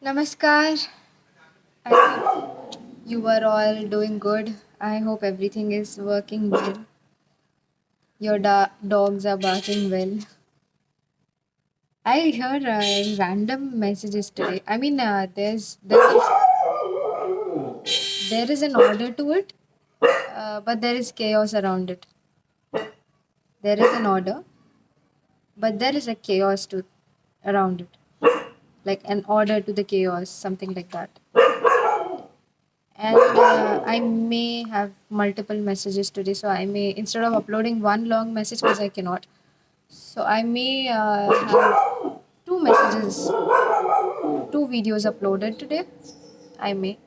Namaskar. I hope you are all doing good. I hope everything is working well. Your dogs are barking well. I heard random messages today. I mean, there is an order to it, but there is chaos around it. There is an order, but there is a chaos to around it, like an order to the chaos, something like that. And I may have multiple messages today, so I may, instead of uploading one long message, because I cannot, so I may have two messages, two videos uploaded today. I may.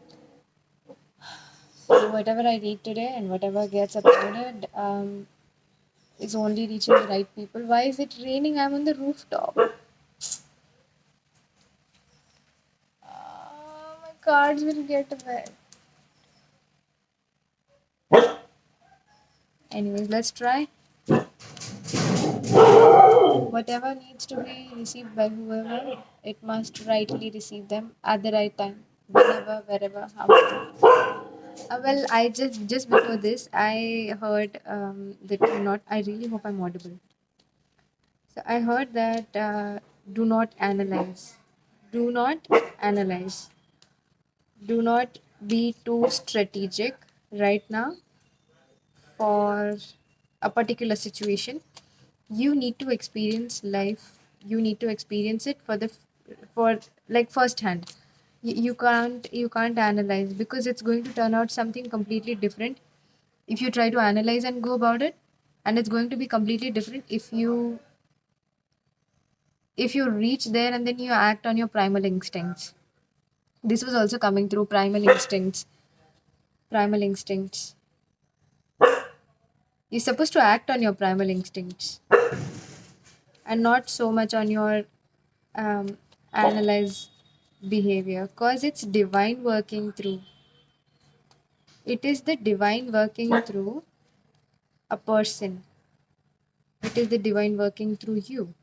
So whatever I read today and whatever gets uploaded is only reaching the right people. Why is it raining? I'm on the rooftop. My cards will get wet. Anyways, let's try. Whatever needs to be received by whoever, it must rightly receive them at the right time, whenever, wherever, however. Well, I just before this, I heard that not. I really hope I'm audible. So I heard that do not analyze, do not analyze, do not be too strategic right now for a particular situation. You need to experience life. You need to experience it for like firsthand. You can't analyze because it's going to turn out something completely different if you try to analyze and go about it, and it's going to be completely different if you reach there and then you act on your primal instincts. This was also coming through primal instincts. You're supposed to act on your primal instincts and not so much on your um, analyze behavior, because it's divine working through. It is the divine working through a person. It is the divine working through you,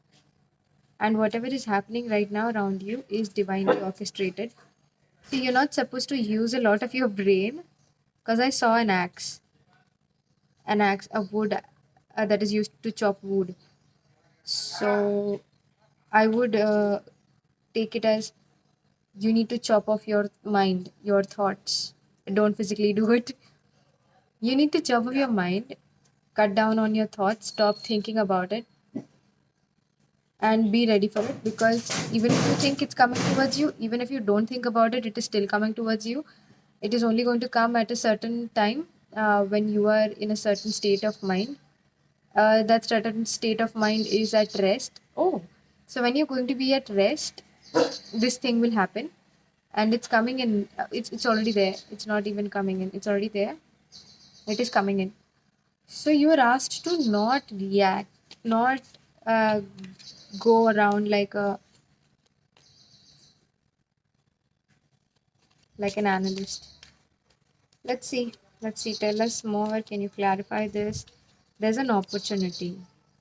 and whatever is happening right now around you is divinely orchestrated. So you're not supposed to use a lot of your brain, because I saw an axe, a wood that is used to chop wood. So I would take it as you need to chop off your mind, your thoughts. Don't physically do it. You need to chop off your mind, cut down on your thoughts, stop thinking about it, and be ready for it, because even if you think it's coming towards you, even if you don't think about it, it is still coming towards you. It is only going to come at a certain time when you are in a certain state of mind. That certain state of mind is at rest. Oh, so when you're going to be at rest, this thing will happen, and it's coming in. It's already there. It's not even coming in. It's already there. It is coming in. So you are asked to not react, not uh, go around like an analyst. Let's see. Let's see. Tell us more. Can you clarify this? There's an opportunity.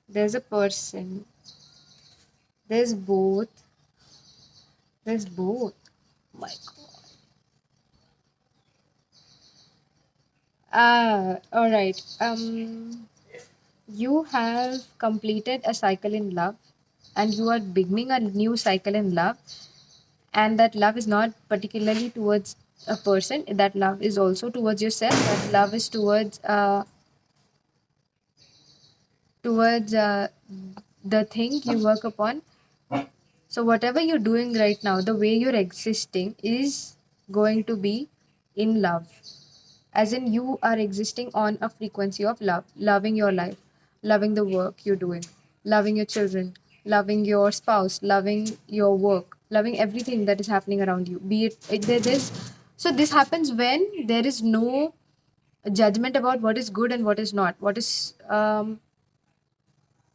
There's a person. There's both. There's both. My God. All right. You have completed a cycle in love, and you are beginning a new cycle in love, and that love is not particularly towards a person. That love is also towards yourself. That love is towards the thing you work upon. So whatever you're doing right now, the way you're existing is going to be in love. As in, you are existing on a frequency of love, loving your life, loving the work you're doing, loving your children, loving your spouse, loving your work, loving everything that is happening around you. Be it there is. So this happens when there is no judgment about what is good and what is not,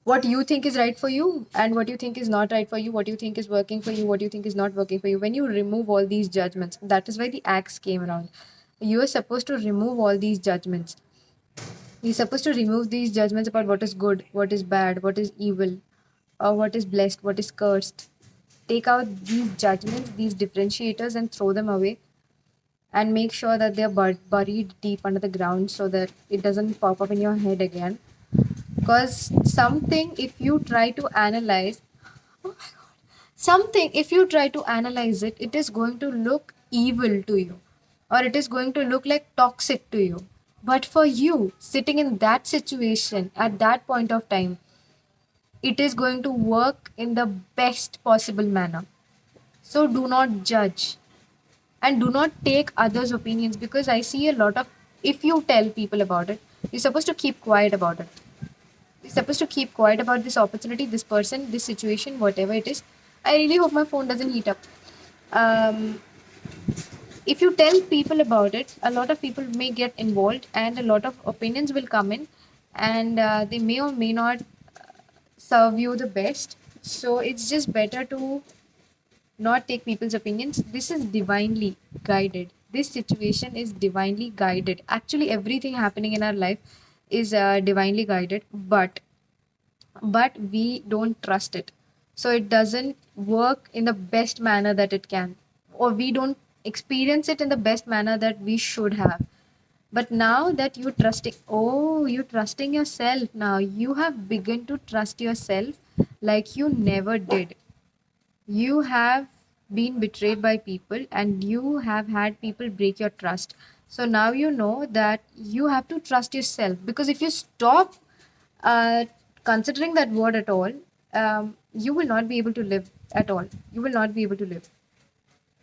what you think is right for you and what you think is not right for you, what you think is working for you, what you think is not working for you. When you remove all these judgments, that is why the axe came around. You are supposed to remove all these judgments. You're supposed to remove these judgments about what is good, what is bad, what is evil, or what is blessed, what is cursed. take out these judgments, these differentiators, and throw them away, and make sure that they're buried deep under the ground so that it doesn't pop up in your head again. Because something, if you try to analyze, something, if you try to analyze it, it is going to look evil to you, or it is going to look like toxic to you. But for you, sitting in that situation at that point of time, it is going to work in the best possible manner. So do not judge, and do not take others' opinions, because I see a lot of, if you tell people about it, you're supposed to keep quiet about it. You're supposed to keep quiet about this opportunity, this person, this situation, whatever it is. I really hope my phone doesn't heat up. Um, if you tell people about it, a lot of people may get involved, and a lot of opinions will come in, and they may or may not serve you the best. So it's just better to not take people's opinions. This is divinely guided. This situation is divinely guided. Actually, everything happening in our life is divinely guided, but we don't trust it. So it doesn't work in the best manner that it can, or we don't experience it in the best manner that we should have. But now that you trusting, oh, you trusting yourself now. You have begun to trust yourself like you never did. You have been betrayed by people, and you have had people break your trust. So now you know that you have to trust yourself, because if you stop uh, considering that word at all, you will not be able to live at all. You will not be able to live.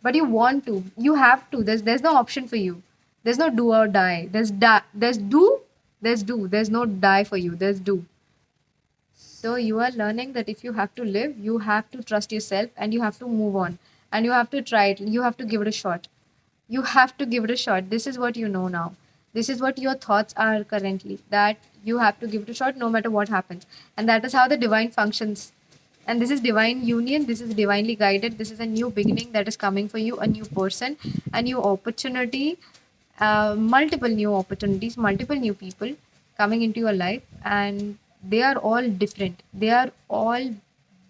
But you want to, you have to. There's no option for you. There's no do or die. There's do, there's no die for you. There's do. So you are learning that if you have to live, you have to trust yourself, and you have to move on, and you have to try it. You have to give it a shot. You have to give it a shot. This is what you know now. This is what your thoughts are currently, that you have to give it a shot no matter what happens. And that is how the divine functions. And this is divine union. This is divinely guided. This is a new beginning that is coming for you, a new person, a new opportunity, multiple new opportunities, multiple new people coming into your life. And they are all different. They are all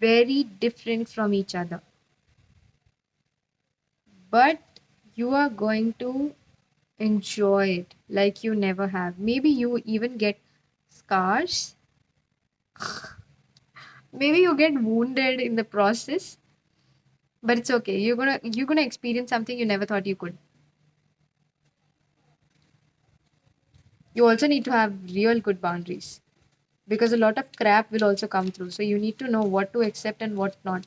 very different from each other. But you are going to enjoy it like you never have. Maybe you even get scars. Maybe you get wounded in the process, but it's okay. You're gonna experience something you never thought you could. You also need to have real good boundaries, because a lot of crap will also come through. So you need to know what to accept and what not,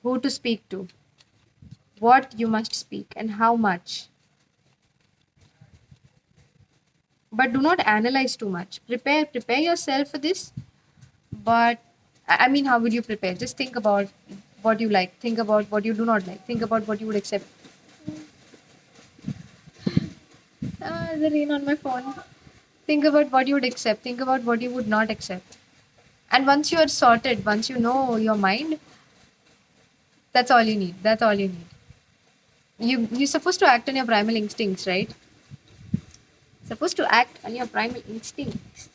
who to speak to, what you must speak, and how much. But do not analyze too much. Prepare yourself for this. But I mean, how would you prepare? Just think about what you like. Think about what you do not like. Think about what you would accept. The rain on my phone. Think about what you would accept. Think about what you would not accept. And once you are sorted, once you know your mind, that's all you need. That's all you need. You're supposed to act on your primal instincts, right? Supposed to act on your primal instincts.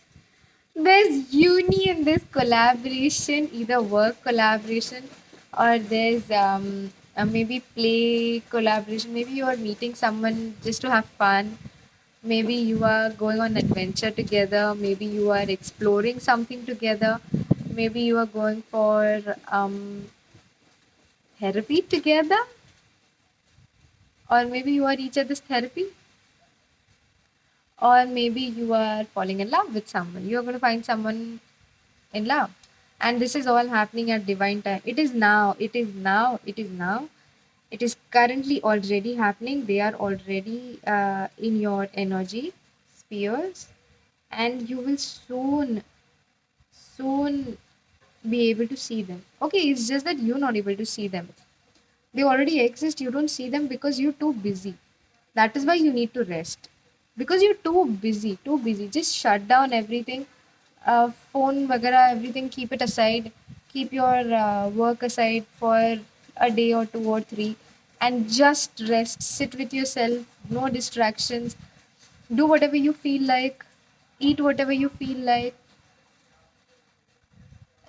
There's union, there's collaboration, either work collaboration, or there's maybe play collaboration. Maybe you are meeting someone just to have fun. Maybe you are going on an adventure together. Maybe you are exploring something together. Maybe you are going for therapy together, or maybe you are each other's therapy, or maybe you are falling in love with someone. You are going to find someone in love, and this is all happening at divine time. It is now, it is now, it is now, it is currently already happening. They are already in your energy spheres, and you will soon be able to see them. Okay, it's just that you're not able to see them. They already exist. You don't see them because you're too busy. That is why you need to rest, because you're too busy. Just shut down everything, phone वगैरह everything, keep it aside, keep your work aside for a day or two or three, and just rest. Sit with yourself, no distractions. Do whatever you feel like, eat whatever you feel like,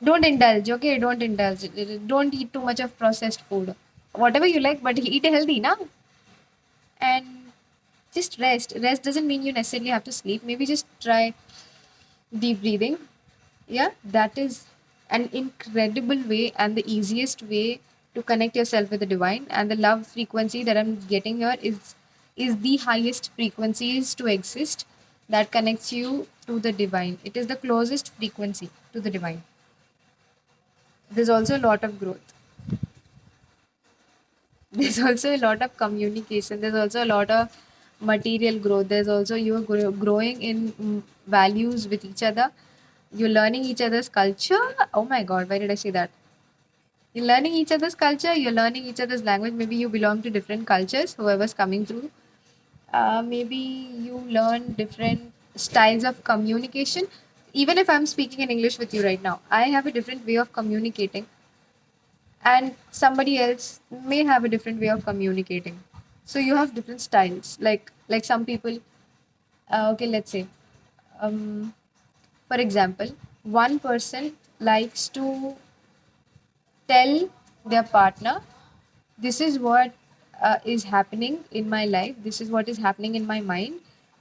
Don't indulge, okay? Don't indulge. Don't eat too much of processed food. Whatever you like, but eat healthy, na? And just rest. Rest doesn't mean you necessarily have to sleep. Maybe just try deep breathing. Yeah, that is an incredible way and the easiest way to connect yourself with the divine. And the love frequency that I'm getting here is the highest frequencies to exist that connects you to the divine. It is the closest frequency to the divine. There's also a lot of growth. There's also a lot of communication. There's also a lot of material growth. There's also you're growing in values with each other. You're learning each other's culture. Oh my god, why did I say that? You're learning each other's culture. You're learning each other's language. Maybe you belong to different cultures, whoever's coming through. Maybe you learn different styles of communication. Even if I'm speaking in English with you right now, I have a different way of communicating, and somebody else may have a different way of communicating. So you have different styles. Like some people, okay, let's say, um, for example, one person likes to tell their partner, this is what is happening in my life, this is what is happening in my mind,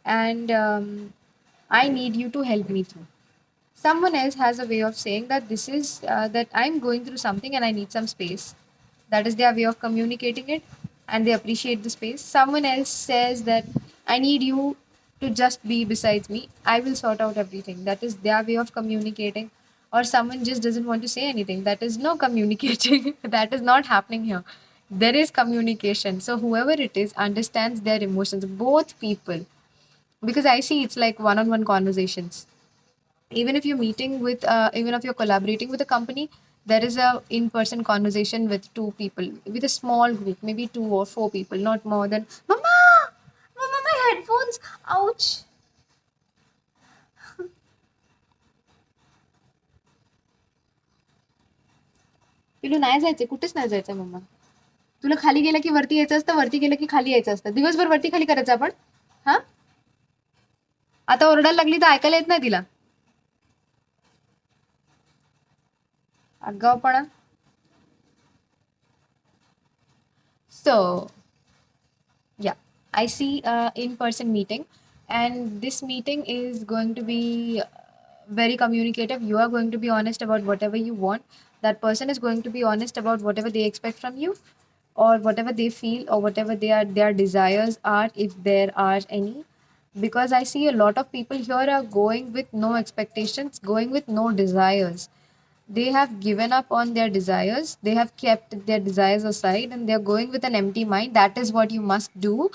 and I need you to help me through. Someone else has a way of saying that this is that I'm going through something and I need some space. That is their way of communicating it, and they appreciate the space. Someone else says that I need you to just be besides me, I will sort out everything. That is their way of communicating. Or someone just doesn't want to say anything. That is no communicating. That is not happening here. There is communication. So whoever it is understands their emotions, both people. Because I see it's like one-on-one conversations. Even if you're meeting with even if you're collaborating with a company, there is a in-person conversation with two people, with a small group, maybe two or four people, not more than mama, mama, my headphones, ouch. पिलू नाही जायचंय, कुठेच नाही जायचं मम्मा. तुला खाली गेलं की वरती यायचं असतं, वरती गेलं की खाली यायचं असतं. दिवसभर वरती खाली करायचं आपण. हा, आता ओरडायला लागली तर ऐकायला येत नाही तिला. आगावपणा. So yeah, I see in-person meeting, and this meeting is going to be very communicative. You are going to be honest about whatever you want. That person is going to be honest about whatever they expect from you, or whatever they feel, or whatever their desires are, if there are any. Because I see a lot of people here are going with no expectations, going with no desires. They have given up on their desires, they have kept their desires aside, and they're going with an empty mind. That is what you must do.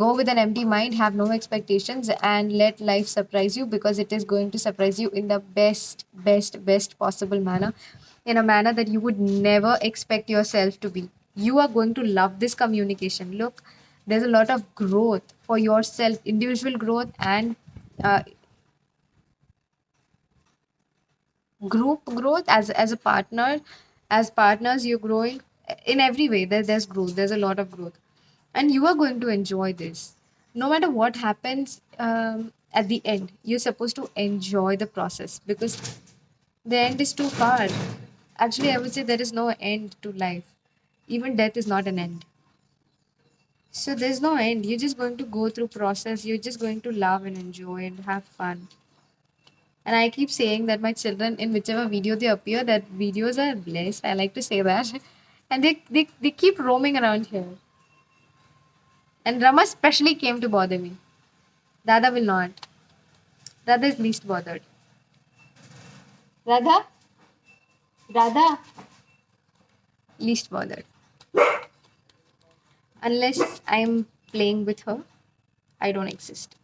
Go with an empty mind, have no expectations, and let life surprise you, because it is going to surprise you in the best possible manner, in a manner that you would never expect yourself to be. You are going to love this communication. Look, there's a lot of growth for yourself, individual growth, and uh, group growth, as a partner. As partners, you're growing in every way. There's growth, there's a lot of growth, and you are going to enjoy this. No matter what happens, at the end you're supposed to enjoy the process, because the end is too far. Actually, I would say there is no end to life. Even death is not an end. So there's no end. You're just going to go through process. You're just going to love and enjoy and have fun. And I keep saying that my children, in whichever video they appear, that videos are blessed. I like to say that. And they keep roaming around here. And Rama especially came to bother me. Dada will not. Dada is least bothered. Radha? Radha? Least bothered. Unless I'm playing with her, I don't exist.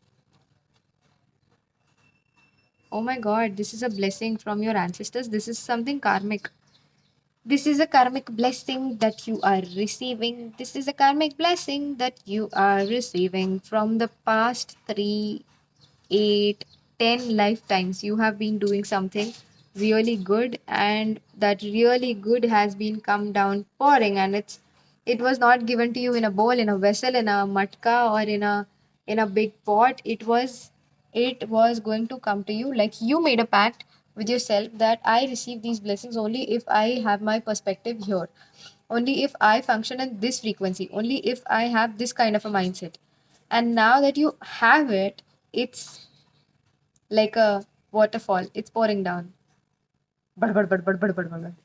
Oh my god, this is a blessing from your ancestors. This is something karmic. This is a karmic blessing that you are receiving. This is a karmic blessing that you are receiving from the past 3, 8, 10 lifetimes. You have been doing something really good, and that really good has been come down pouring, and it was not given to you in a bowl, in a vessel, in a matka, or in a big pot. It was going to come to you, like you made a pact with yourself that I receive these blessings only if I have my perspective here, only if I function in this frequency, only if I have this kind of a mindset. And now that you have it, it's like a waterfall, it's pouring down. Bad, bad, bad, bad, bad, bad, bad.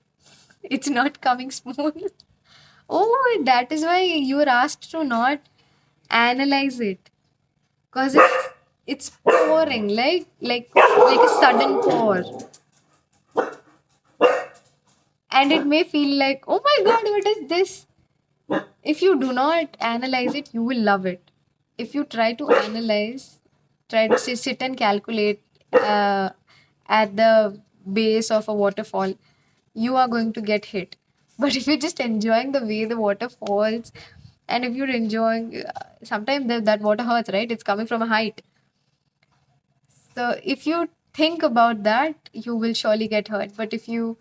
It's not coming smooth. Oh, that is why you were asked to not analyze it, because it's pouring like a sudden pour, and it may feel like, oh my god, what is this? If you do not analyze it, you will love it. If you try to analyze, try to sit and calculate at the base of a waterfall, you are going to get hit. But if you're just enjoying the way the water falls, and if you're enjoying, sometimes that water hurts, right? It's coming from a height. So if you think about that, you will surely get hurt. But if you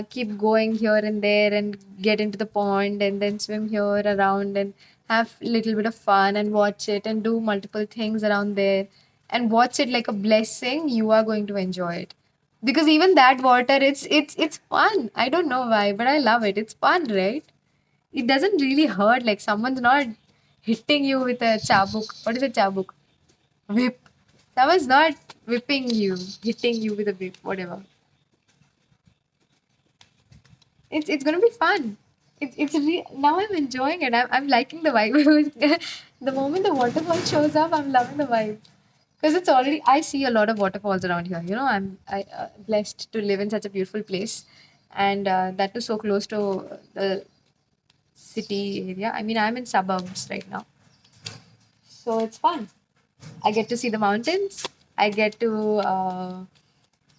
keep going here and there and get into the pond and then swim here around and have a little bit of fun and watch it and do multiple things around there and watch it like a blessing, you are going to enjoy it. Because even that water, it's fun. I don't know why, but I love it. It's fun, right? It doesn't really hurt. Like someone's not hitting you with a chabuk. What is a chabuk? Whip. Someone's not whipping you, hitting you with a whip, whatever. It's gonna be fun. Now I'm enjoying it. I'm liking the vibe. The moment the waterfall shows up, I'm loving the vibe because it's already. I see a lot of waterfalls around here. You know, I blessed to live in such a beautiful place, and that too so close to the city area. I mean, I'm in suburbs right now, so it's fun. I get to see the mountains. I get to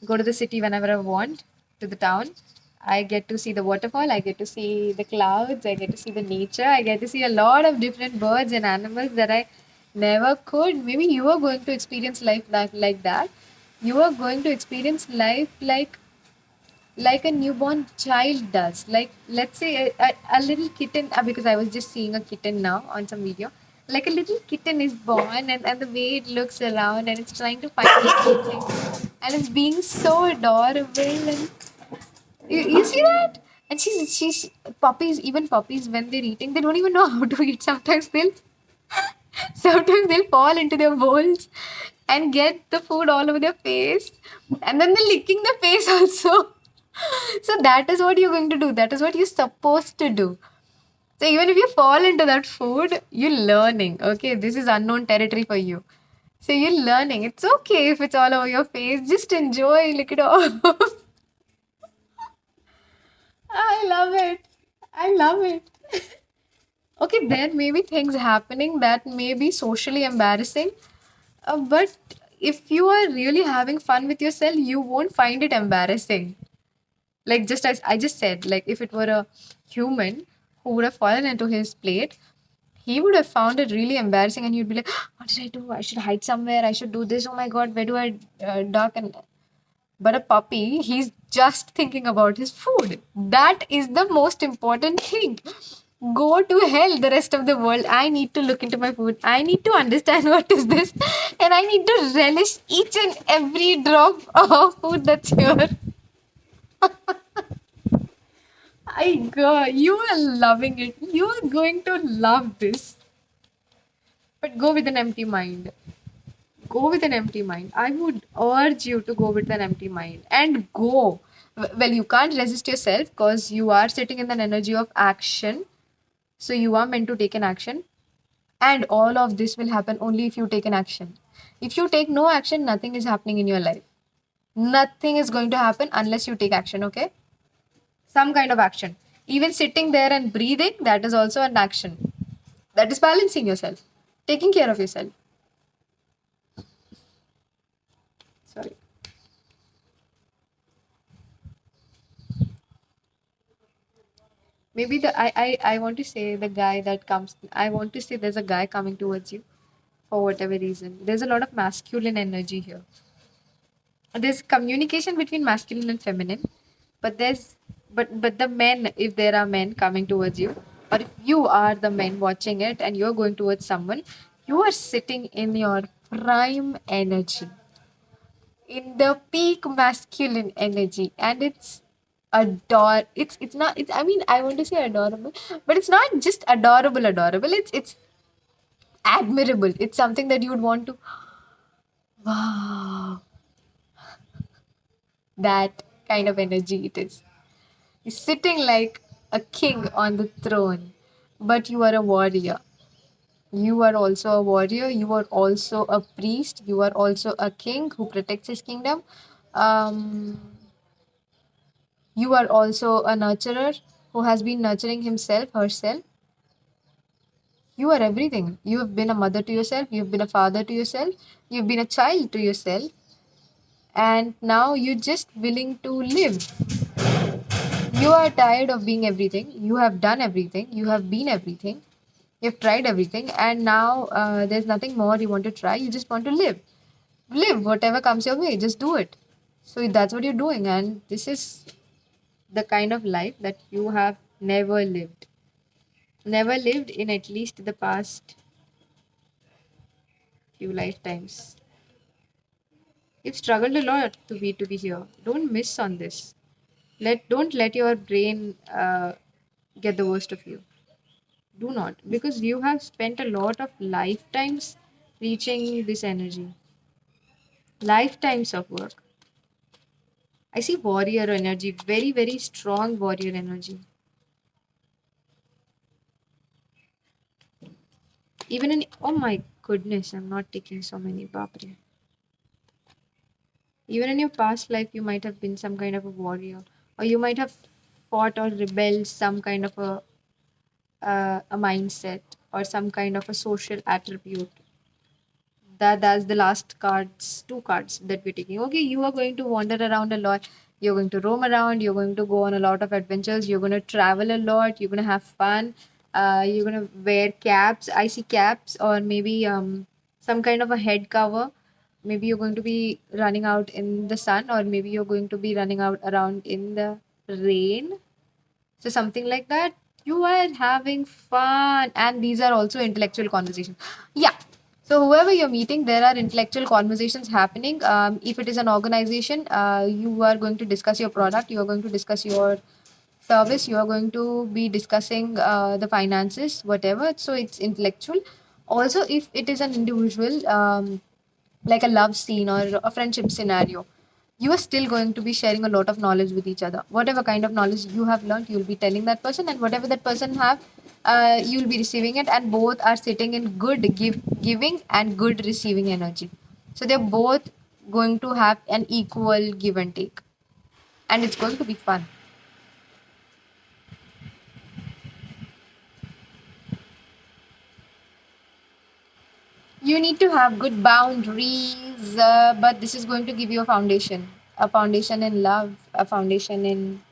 go to the city whenever I want, to the town. I get to see the waterfall. I get to see the clouds. I get to see the nature. I get to see a lot of different birds and animals that I never could. Maybe you are going to experience life like that. You are going to experience life like a newborn child does. Like, let's say a little kitten, because I was just seeing a kitten now on some video. Like a little kitten is born, and the way it looks around and it's trying to find something, and it's being so adorable. And you see that? And she's puppies, even puppies, when they're eating, they don't even know how to eat. Sometimes they'll fall into their bowls and get the food all over their face, and then they're licking the face also. So that is what you're going to do. That is what you're supposed to do. So even if you fall into that food, you're learning. Okay, this is unknown territory for you. So you're learning. It's okay if it's all over your face. Just enjoy, lick it off. I love it. I love it. Okay, there may be things happening that may be socially embarrassing, but if you are really having fun with yourself, you won't find it embarrassing. Like just as I just said, like if it were a human who would have fallen into his plate, he would have found it really embarrassing, and you'd be like, "What did I do? I should hide somewhere. I should do this. Oh my god, where do I duck?" And but a puppy, he's just thinking about his food. That is the most important thing. Go to hell, the rest of the world. I need to look into my food. I need to understand what is this, and I need to relish each and every drop of food that's here. I go, you are loving it. You are going to love this. But go with an empty mind. Go with an empty mind. I would urge you to go with an empty mind and go. Well, you can't resist yourself because you are sitting in an energy of action. So you are meant to take an action. And all of this will happen only if you take an action. If you take no action, nothing is happening in your life. Nothing is going to happen unless you take action, okay? Some kind of action. Even sitting there and breathing, that is also an action. That is balancing yourself, taking care of yourself. Sorry. Maybe I want to say the guy that comes, I want to say there's a guy coming towards you for whatever reason. There's a lot of masculine energy here. There's communication between masculine and feminine, but but the men, if there are men coming towards you, or if you are the men watching it and you're going towards someone, you are sitting in your prime energy. in the peak masculine energy, and it's not it's I mean, I want to say adorable, but it's not just adorable. It's admirable. It's something that you would want to, wow, that kind of energy it is. You're sitting like a king on the throne, but you are a warrior. You are also a warrior. You are also a priest. You are also a king who protects his kingdom. Um, you are also a nurturer who has been nurturing himself, herself. You are everything. You have been a mother to yourself. You've been a father to yourself. You've been a child to yourself. And now you're just willing to live. You are tired of being everything. You have done everything. You have been everything. You've tried everything. And now there's nothing more you want to try. You just want to live. Live whatever comes your way. Just do it. So that's what you're doing. And this is the kind of life that you have never lived. Never lived in at least the past few lifetimes. You've struggled a lot to be here. Don't miss on this. Don't let your brain get the worst of you. Do not, because you have spent a lot of lifetimes reaching this energy. Lifetimes of work. I see warrior energy, very, very strong warrior energy. Even in, oh my goodness, I'm not taking so many Bapre. Even in your past life, you might have been some kind of a warrior, or you might have fought or rebelled some kind of a mindset or some kind of a social attribute. That's the last cards, two cards that we're taking. Okay, you are going to wander around a lot. You're going to roam around. You're going to go on a lot of adventures. You're going to travel a lot. You're going to have fun. You're going to wear caps. I see caps, or maybe some kind of a head cover. Maybe you're going to be running out in the sun, or maybe you're going to be running out around in the rain. So something like that. You are having fun, and these are also intellectual conversations. Yeah. So whoever you're meeting, there are intellectual conversations happening. If it is an organization, you are going to discuss your product. You are going to discuss your service. You are going to be discussing the finances, whatever. So it's intellectual. Also, if it is an individual, like a love scene or a friendship scenario, you are still going to be sharing a lot of knowledge with each other. Whatever kind of knowledge you have learned, you'll be telling that person, and whatever that person have, you'll be receiving it, and both are sitting in giving and good receiving energy. So they're both going to have an equal give and take, and it's going to be fun. You need to have good boundaries, but this is going to give you a foundation in love, a foundation in,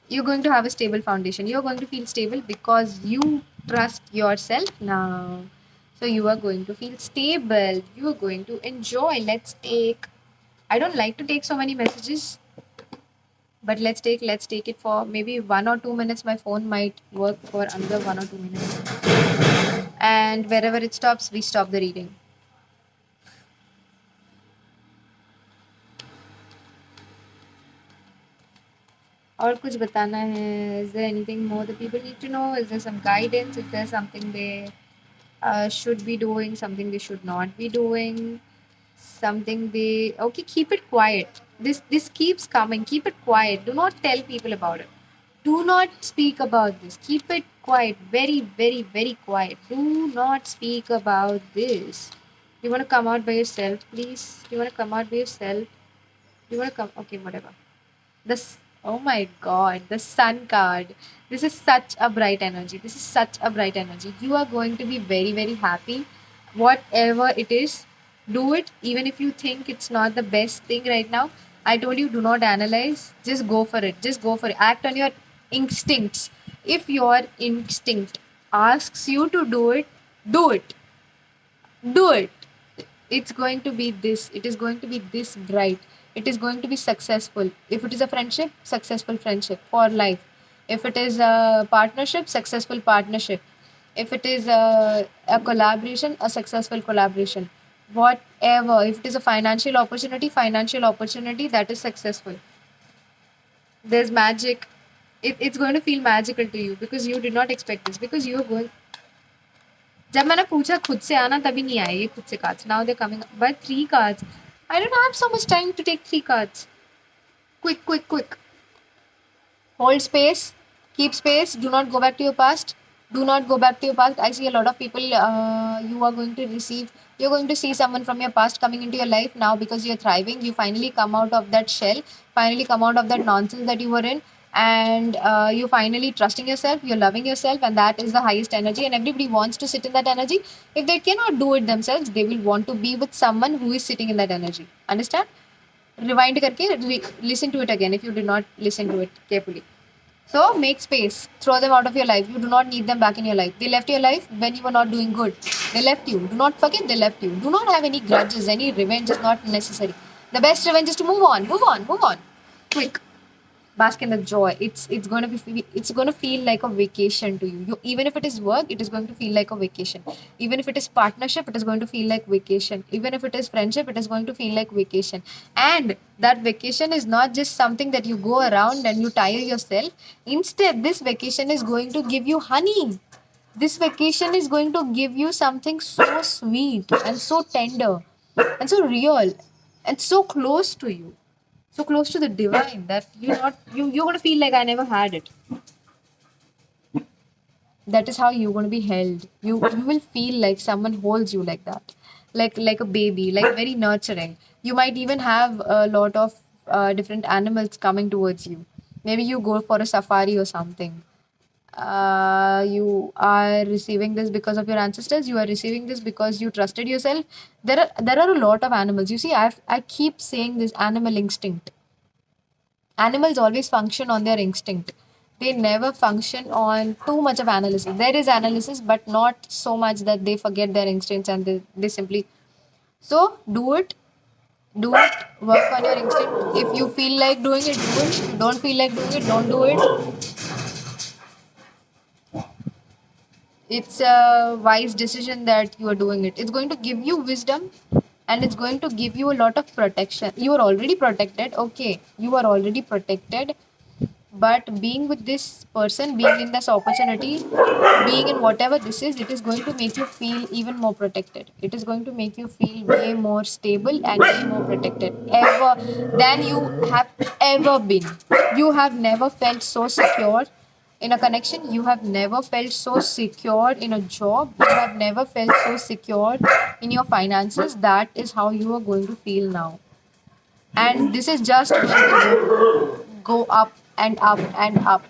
you're going to have a stable foundation. You're going to feel stable because you trust yourself now. So you are going to feel stable. You are going to enjoy. Let's take, I don't like to take so many messages, but let's take it for maybe 1 or 2 minutes. My phone might work for another 1 or 2 minutes. And wherever it stops, we stop the reading. और कुछ बताना है? Is there anything more that people need to know? Is there some guidance? Is there something they should be doing, something they should not be doing, something they, okay, keep it quiet. This keeps coming. Keep it quiet. Do not tell people about it. Do not speak about this. Keep it quiet. Very, very, very quiet. Do not speak about this. You want to come out by yourself, please? You want to come out by yourself? You want to come, okay, whatever. This, oh my god, the sun card. This is such a bright energy. This is such a bright energy. You are going to be very, very happy. Whatever it is, do it. Even if you think it's not the best thing right now. I told you, do not analyze. Just go for it. Just go for it. Act on your instincts. If your instinct asks you to do it, do it. Do it. It's going to be this. It is going to be this bright. It is going to be successful. If it is a friendship, successful friendship for life. If it is a partnership, successful partnership. If it is a collaboration, a successful collaboration. whatever. If it is a financial opportunity that is successful. There's magic. It's going to feel magical to you because you did not expect this. Because you're going. जब मैंने पूछा खुद से आना तभी नहीं आए ये खुद से cards. Now they're coming by 3 cards. I don't have so much time to take 3 cards. Quick, quick, quick. Hold space. Keep space. Do not go back to your past. Do not go back to your past. I see a lot of people. You are going to receive. You're going to see someone from your past coming into your life now because you're thriving. You finally come out of that shell. Finally come out of that nonsense that you were in, and you finally trusting yourself. You're loving yourself, and that is the highest energy. And everybody wants to sit in that energy. If they cannot do it themselves, they will want to be with someone who is sitting in that energy. Understand? Rewind करके listen to it again if you did not listen to it carefully. So make space. Throw them out of your life. You do not need them back in your life. They left your life when you were not doing good. They left you. Do not forget they left you. Do not have any grudges. Any revenge is not necessary. The best revenge is to move on. Move on. Move on. Quick. Bask in the joy. It's going to feel like a vacation to you. Even if it is work, it is going to feel like a vacation. Even if it is partnership, it is going to feel like vacation. Even if it is friendship, it is going to feel like vacation. And that vacation is not just something that you go around and you tire yourself. Instead, this vacation is going to give you honey. This vacation is going to give you something so sweet and so tender and so real and so close to you, so close to the divine that you're gonna feel like I never had it. That is how you're gonna be held. You will feel like someone holds you like that, like a baby, like very nurturing. You might even have a lot of different animals coming towards you. Maybe you go for a safari or something. You are receiving this because of your ancestors. You are receiving this because you trusted yourself. There are a lot of animals. You see, I keep saying this animal instinct. Animals always function on their instinct. They never function on too much of analysis. There is analysis, but not so much that they forget their instincts and they simply. So do it. Do it. Work on your instinct. If you feel like doing it, do it. If you don't feel like doing it, don't do it. It's a wise decision that you are doing it. It's going to give you wisdom and it's going to give you a lot of protection. You are already protected. Okay, you are already protected. But being with this person, being in this opportunity, being in whatever this is, it is going to make you feel even more protected. It is going to make you feel way more stable and way more protected ever than you have ever been. You have never felt so secure in a connection. You have never felt so secure in a job. You have never felt so secure in your finances. That is how you are going to feel now. And this is just going to go up and up and up.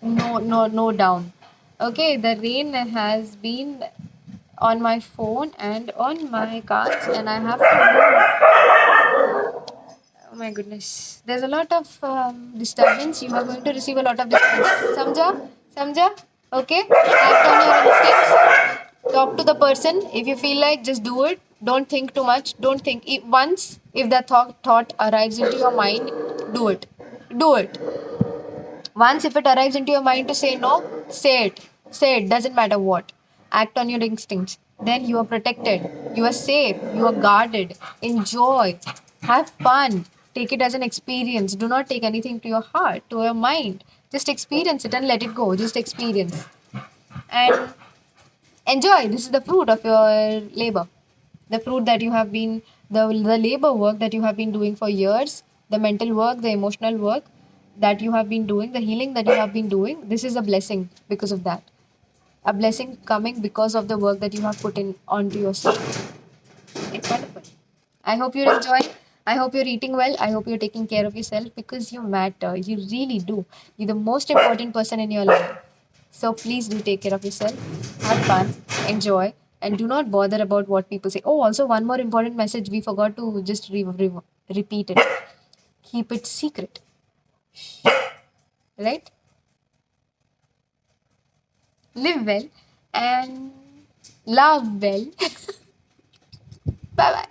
No down. Okay, the rain has been on my phone and on my cards, and I have to. Oh my goodness. There's a lot of disturbance. You are going to receive a lot of disturbance. Samja? Samja? Okay? Act on your instincts. Talk to the person. If you feel like, just do it. Don't think too much. Don't think. If the thought arrives into your mind, do it. Do it. Once, if it arrives into your mind to say no, say it. Say it. Doesn't matter what. Act on your instincts. Then you are protected. You are safe. You are guarded. Enjoy. Have fun. Take it as an experience. Do not take anything to your heart, to your mind. Just experience it and let it go. Just experience. And enjoy. This is the fruit of your labor. The fruit that you have been, the labor work that you have been doing for years, the mental work, the emotional work that you have been doing, the healing that you have been doing. This is a blessing because of that. A blessing coming because of the work that you have put in onto yourself. It's wonderful. I hope you're enjoying. I hope you're eating well. I hope you're taking care of yourself because you matter. You really do. You're the most important person in your life. So please do take care of yourself. Have fun. Enjoy. And do not bother about what people say. Oh, also one more important message. We forgot to just repeat it. Keep it secret. Right? Live well and love well. Bye bye.